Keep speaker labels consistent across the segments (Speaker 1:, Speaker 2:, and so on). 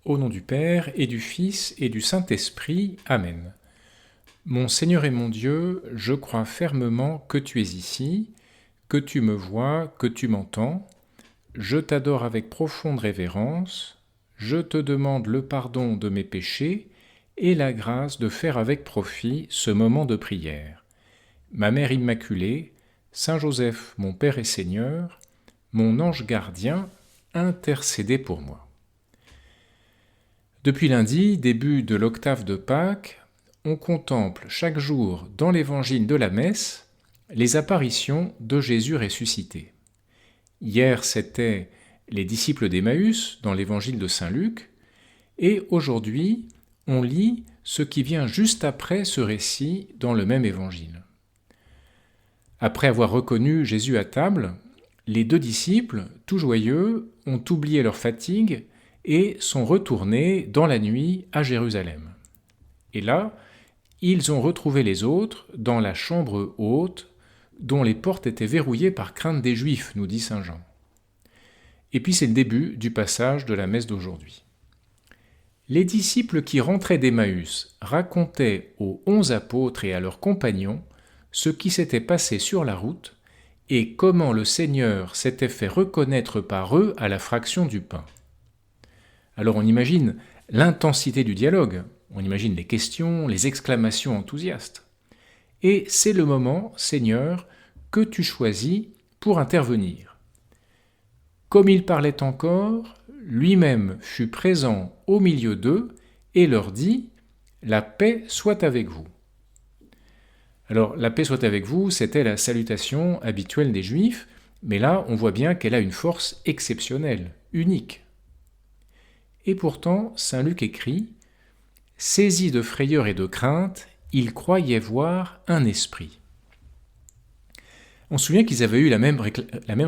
Speaker 1: Au nom du Père, et du Fils, et du Saint-Esprit. Amen. Mon Seigneur et mon Dieu, je crois fermement que tu es ici, que tu me vois, que tu m'entends. Je t'adore avec profonde révérence. Je te demande le pardon de mes péchés et la grâce de faire avec profit ce moment de prière. Ma Mère Immaculée, Saint Joseph, mon Père et Seigneur, mon ange gardien, intercédez pour moi. Depuis lundi, début de l'octave de Pâques, on contemple chaque jour dans l'évangile de la messe les apparitions de Jésus ressuscité. Hier, c'était les disciples d'Emmaüs dans l'évangile de Saint Luc, et aujourd'hui, on lit ce qui vient juste après ce récit dans le même évangile. Après avoir reconnu Jésus à table, les deux disciples, tout joyeux, ont oublié leur fatigue et sont retournés dans la nuit à Jérusalem. Et là, ils ont retrouvé les autres dans la chambre haute, dont les portes étaient verrouillées par crainte des Juifs, nous dit saint Jean. Et puis c'est le début du passage de la messe d'aujourd'hui. Les disciples qui rentraient d'Emmaüs racontaient aux 11 apôtres et à leurs compagnons ce qui s'était passé sur la route et comment le Seigneur s'était fait reconnaître par eux à la fraction du pain. Alors on imagine l'intensité du dialogue, on imagine les questions, les exclamations enthousiastes. Et c'est le moment, Seigneur, que tu choisis pour intervenir. Comme il parlait encore, lui-même fut présent au milieu d'eux et leur dit « La paix soit avec vous ». Alors, la paix soit avec vous, c'était la salutation habituelle des Juifs, mais là, on voit bien qu'elle a une force exceptionnelle, unique. Et pourtant, saint Luc écrit « Saisi de frayeur et de crainte, ils croyaient voir un esprit ». On se souvient qu'ils avaient eu la même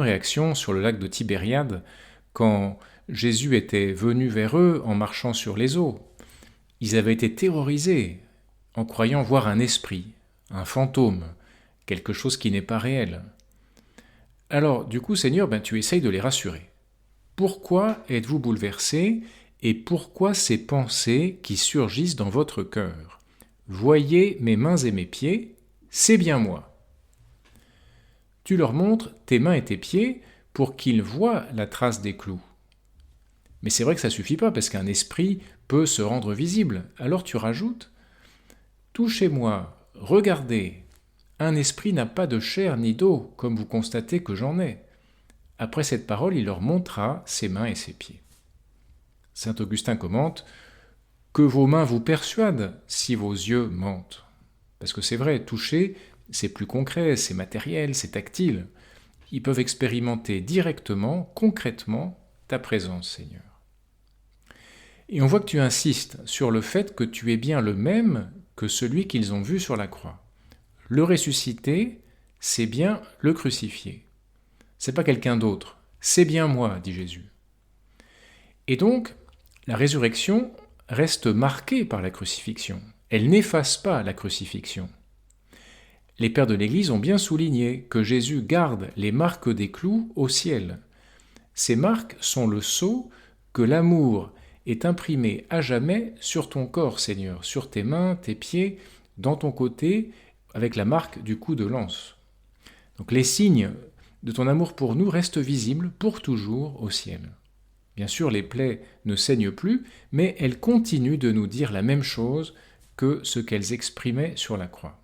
Speaker 1: réaction sur le lac de Tibériade quand Jésus était venu vers eux en marchant sur les eaux. Ils avaient été terrorisés en croyant voir un esprit, un fantôme, quelque chose qui n'est pas réel. Alors, du coup, Seigneur, tu essayes de les rassurer. Pourquoi êtes-vous bouleversés et pourquoi ces pensées qui surgissent dans votre cœur ? Voyez mes mains et mes pieds, c'est bien moi. Tu leur montres tes mains et tes pieds pour qu'ils voient la trace des clous. Mais c'est vrai que ça ne suffit pas parce qu'un esprit peut se rendre visible. Alors tu rajoutes « Touchez-moi, regardez, un esprit n'a pas de chair ni d'eau, comme vous constatez que j'en ai. » Après cette parole, il leur montra ses mains et ses pieds. Saint Augustin commente « Que vos mains vous persuadent si vos yeux mentent. » Parce que c'est vrai, toucher, c'est plus concret, c'est matériel, c'est tactile. Ils peuvent expérimenter directement, concrètement, ta présence, Seigneur. Et on voit que tu insistes sur le fait que tu es bien le même que celui qu'ils ont vu sur la croix. Le ressuscité, c'est bien le crucifié. C'est pas quelqu'un d'autre, c'est bien moi, dit Jésus. Et donc, la résurrection reste marquée par la crucifixion. Elle n'efface pas la crucifixion. Les pères de l'Église ont bien souligné que Jésus garde les marques des clous au ciel. Ces marques sont le sceau que l'amour est imprimé à jamais sur ton corps, Seigneur, sur tes mains, tes pieds, dans ton côté, avec la marque du coup de lance. Donc les signes de ton amour pour nous restent visibles pour toujours au ciel. Bien sûr, les plaies ne saignent plus, mais elles continuent de nous dire la même chose que ce qu'elles exprimaient sur la croix.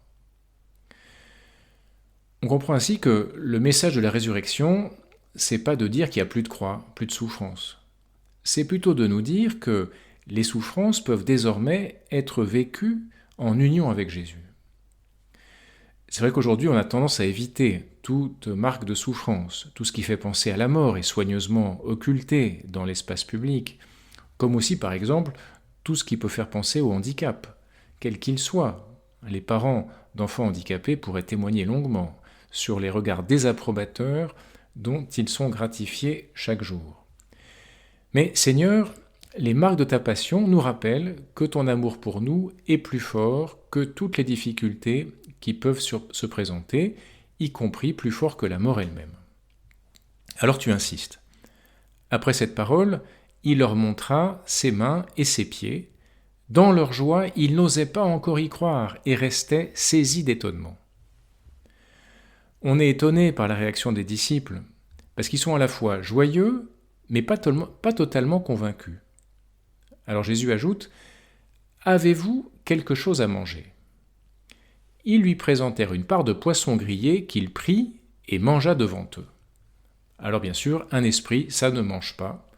Speaker 1: On comprend ainsi que le message de la résurrection, c'est pas de dire qu'il n'y a plus de croix, plus de souffrance. C'est plutôt de nous dire que les souffrances peuvent désormais être vécues en union avec Jésus. C'est vrai qu'aujourd'hui, on a tendance à éviter toute marque de souffrance. Tout ce qui fait penser à la mort est soigneusement occulté dans l'espace public, comme aussi, par exemple, tout ce qui peut faire penser au handicap, quel qu'il soit. Les parents d'enfants handicapés pourraient témoigner longuement sur les regards désapprobateurs dont ils sont gratifiés chaque jour. Mais Seigneur, les marques de ta passion nous rappellent que ton amour pour nous est plus fort que toutes les difficultés qui peuvent se présenter, y compris plus fort que la mort elle-même. Alors tu insistes. Après cette parole, il leur montra ses mains et ses pieds. Dans leur joie, ils n'osaient pas encore y croire et restaient saisis d'étonnement. On est étonné par la réaction des disciples, parce qu'ils sont à la fois joyeux, mais pas totalement convaincus. Alors Jésus ajoute « Avez-vous quelque chose à manger ?» Ils lui présentèrent une part de poisson grillé qu'il prit et mangea devant eux. Alors bien sûr, un esprit, ça ne mange pas,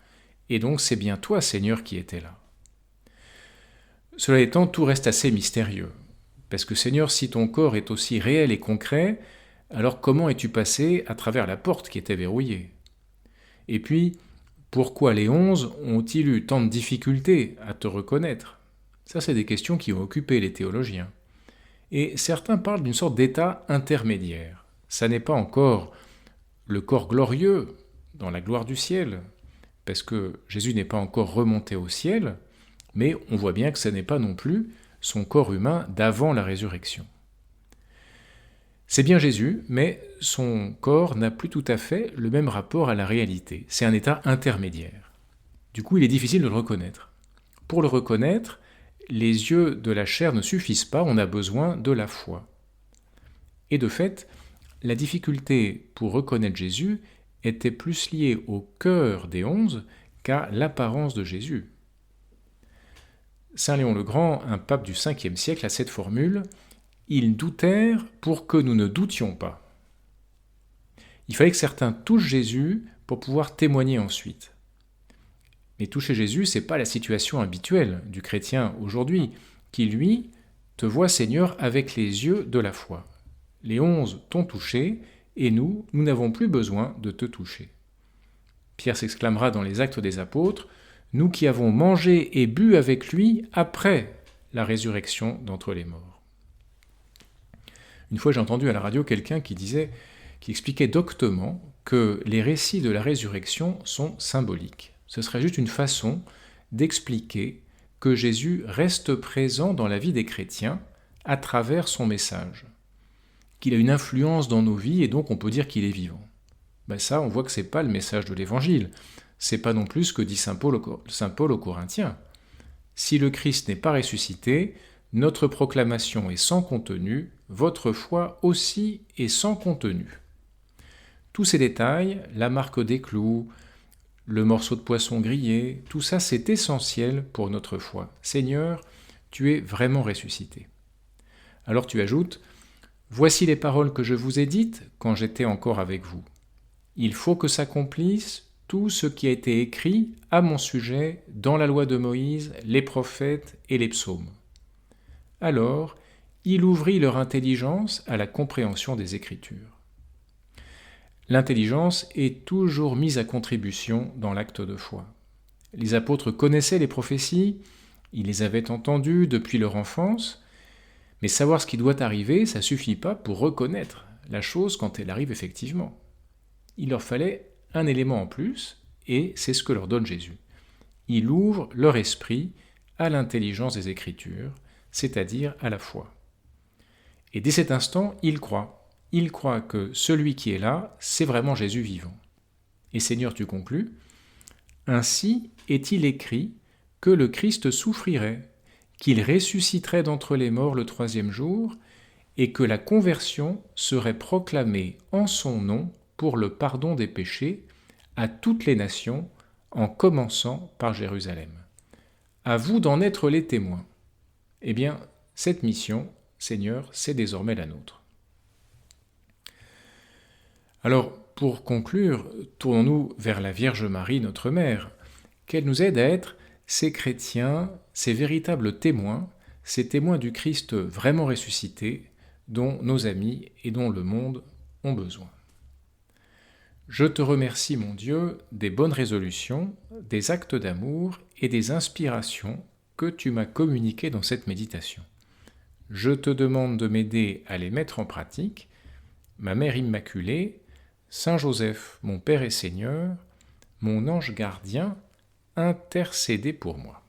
Speaker 1: et donc c'est bien toi, Seigneur, qui étais là. Cela étant, tout reste assez mystérieux, parce que Seigneur, si ton corps est aussi réel et concret, alors comment es-tu passé à travers la porte qui était verrouillée ? Et puis, pourquoi les 11 ont-ils eu tant de difficultés à te reconnaître ? Ça, c'est des questions qui ont occupé les théologiens. Et certains parlent d'une sorte d'état intermédiaire. Ça n'est pas encore le corps glorieux dans la gloire du ciel, parce que Jésus n'est pas encore remonté au ciel, mais on voit bien que ce n'est pas non plus son corps humain d'avant la résurrection. C'est bien Jésus, mais son corps n'a plus tout à fait le même rapport à la réalité. C'est un état intermédiaire. Du coup, il est difficile de le reconnaître. Pour le reconnaître, les yeux de la chair ne suffisent pas, on a besoin de la foi. Et de fait, la difficulté pour reconnaître Jésus était plus liée au cœur des 11 qu'à l'apparence de Jésus. Saint Léon le Grand, un pape du 5e siècle, a cette formule « Ils doutèrent pour que nous ne doutions pas ». Il fallait que certains touchent Jésus pour pouvoir témoigner ensuite. Mais toucher Jésus, ce n'est pas la situation habituelle du chrétien aujourd'hui, qui lui te voit Seigneur avec les yeux de la foi. Les 11 t'ont touché, et nous n'avons plus besoin de te toucher. Pierre s'exclamera dans les Actes des Apôtres, « Nous qui avons mangé et bu avec lui après la résurrection d'entre les morts. » Une fois, j'ai entendu à la radio quelqu'un qui expliquait doctement que les récits de la résurrection sont symboliques. Ce serait juste une façon d'expliquer que Jésus reste présent dans la vie des chrétiens à travers son message, qu'il a une influence dans nos vies et donc on peut dire qu'il est vivant. Ça, on voit que ce n'est pas le message de l'Évangile. C'est pas non plus ce que dit Saint Paul aux Corinthiens. Si le Christ n'est pas ressuscité, notre proclamation est sans contenu, votre foi aussi est sans contenu. Tous ces détails, la marque des clous, le morceau de poisson grillé, tout ça c'est essentiel pour notre foi. Seigneur, tu es vraiment ressuscité. Alors tu ajoutes, voici les paroles que je vous ai dites quand j'étais encore avec vous. Il faut que s'accomplisse tout ce qui a été écrit à mon sujet dans la loi de Moïse, les prophètes et les psaumes. Alors, il ouvrit leur intelligence à la compréhension des Écritures. L'intelligence est toujours mise à contribution dans l'acte de foi. Les apôtres connaissaient les prophéties, ils les avaient entendues depuis leur enfance, mais savoir ce qui doit arriver, ça ne suffit pas pour reconnaître la chose quand elle arrive effectivement. Il leur fallait un élément en plus, et c'est ce que leur donne Jésus. Il ouvre leur esprit à l'intelligence des Écritures, c'est-à-dire à la foi. Et dès cet instant, ils croient. Ils croient que celui qui est là, c'est vraiment Jésus vivant. Et Seigneur, tu conclus, « Ainsi est-il écrit que le Christ souffrirait, qu'il ressusciterait d'entre les morts le 3e jour, et que la conversion serait proclamée en son nom pour le pardon des péchés à toutes les nations, en commençant par Jérusalem. À vous d'en être les témoins. » Eh bien, cette mission, Seigneur, c'est désormais la nôtre. Alors, pour conclure, tournons-nous vers la Vierge Marie, notre Mère, qu'elle nous aide à être ces chrétiens, ces véritables témoins, ces témoins du Christ vraiment ressuscité, dont nos amis et dont le monde ont besoin. Je te remercie, mon Dieu, des bonnes résolutions, des actes d'amour et des inspirations que tu m'as communiquées dans cette méditation. Je te demande de m'aider à les mettre en pratique. Ma Mère Immaculée, Saint Joseph, mon Père et Seigneur, mon ange gardien, intercédez pour moi.